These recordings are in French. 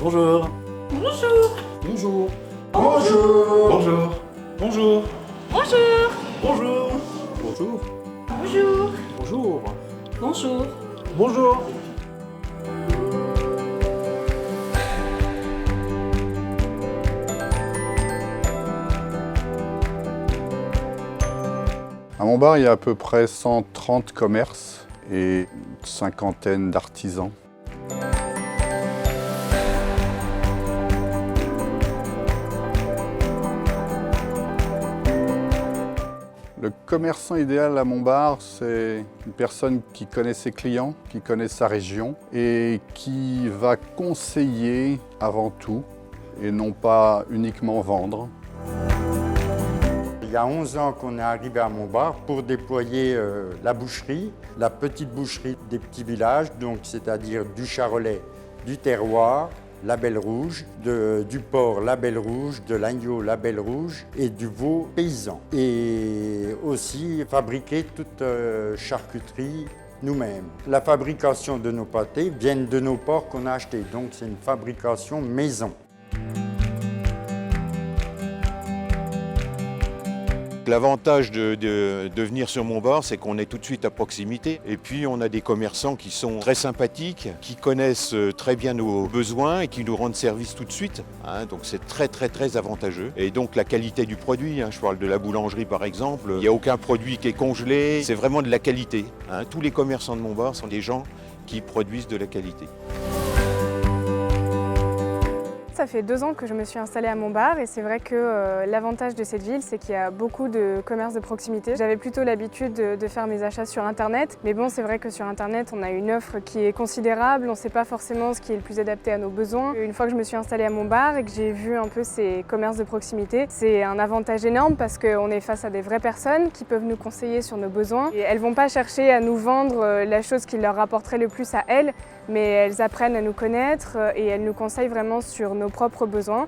Bonjour. Bonjour. Bonjour. Bonjour. Bonjour. Bonjour. Bonjour. Bonjour. Bonjour. Bonjour. Bonjour. Bonjour. Bonjour. À Montbard, il y a à peu près 130 commerces et une cinquantaine d'artisans. Le commerçant idéal à Montbard, c'est une personne qui connaît ses clients, qui connaît sa région et qui va conseiller avant tout et non pas uniquement vendre. Il y a 11 ans qu'on est arrivé à Montbard pour déployer la boucherie, la petite boucherie des petits villages, donc c'est-à-dire du charolais, du terroir, label rouge, du porc label rouge, de l'agneau label rouge et du veau paysan. Et aussi fabriquer toute charcuterie nous-mêmes. La fabrication de nos pâtés vient de nos porcs qu'on a achetés, donc c'est une fabrication maison. L'avantage de venir sur Montbard, c'est qu'on est tout de suite à proximité. Et puis, on a des commerçants qui sont très sympathiques, qui connaissent très bien nos besoins et qui nous rendent service tout de suite. Donc, c'est très avantageux. Et donc, la qualité du produit, je parle de la boulangerie par exemple, il n'y a aucun produit qui est congelé. C'est vraiment de la qualité. Tous les commerçants de Montbard sont des gens qui produisent de la qualité. Ça fait 2 ans que je me suis installée à Montbard et c'est vrai que l'avantage de cette ville, c'est qu'il y a beaucoup de commerces de proximité. J'avais plutôt l'habitude de faire mes achats sur Internet, mais bon, c'est vrai que sur Internet, on a une offre qui est considérable, on ne sait pas forcément ce qui est le plus adapté à nos besoins. Une fois que je me suis installée à Montbard et que j'ai vu un peu ces commerces de proximité, c'est un avantage énorme parce qu'on est face à des vraies personnes qui peuvent nous conseiller sur nos besoins. Et elles ne vont pas chercher à nous vendre la chose qui leur rapporterait le plus à elles, mais elles apprennent à nous connaître et elles nous conseillent vraiment sur nos propres besoins.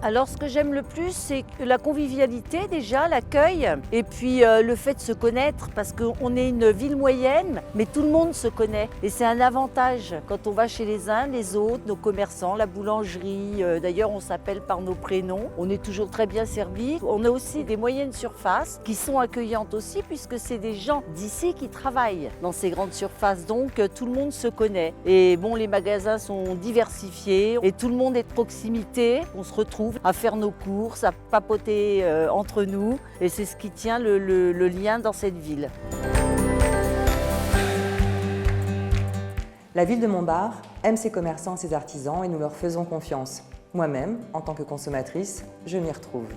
Alors ce que j'aime le plus, c'est la convivialité déjà, l'accueil, et puis le fait de se connaître, parce qu'on est une ville moyenne, mais tout le monde se connaît. Et c'est un avantage quand on va chez les uns, les autres, nos commerçants, la boulangerie, d'ailleurs on s'appelle par nos prénoms, on est toujours très bien servis. On a aussi des moyennes surfaces qui sont accueillantes aussi, puisque c'est des gens d'ici qui travaillent dans ces grandes surfaces, donc tout le monde se connaît. Et bon, les magasins sont diversifiés, et tout le monde est de proximité, on se retrouve à faire nos courses, à papoter entre nous, et c'est ce qui tient le lien dans cette ville. La ville de Montbard aime ses commerçants et ses artisans et nous leur faisons confiance. Moi-même, en tant que consommatrice, je m'y retrouve.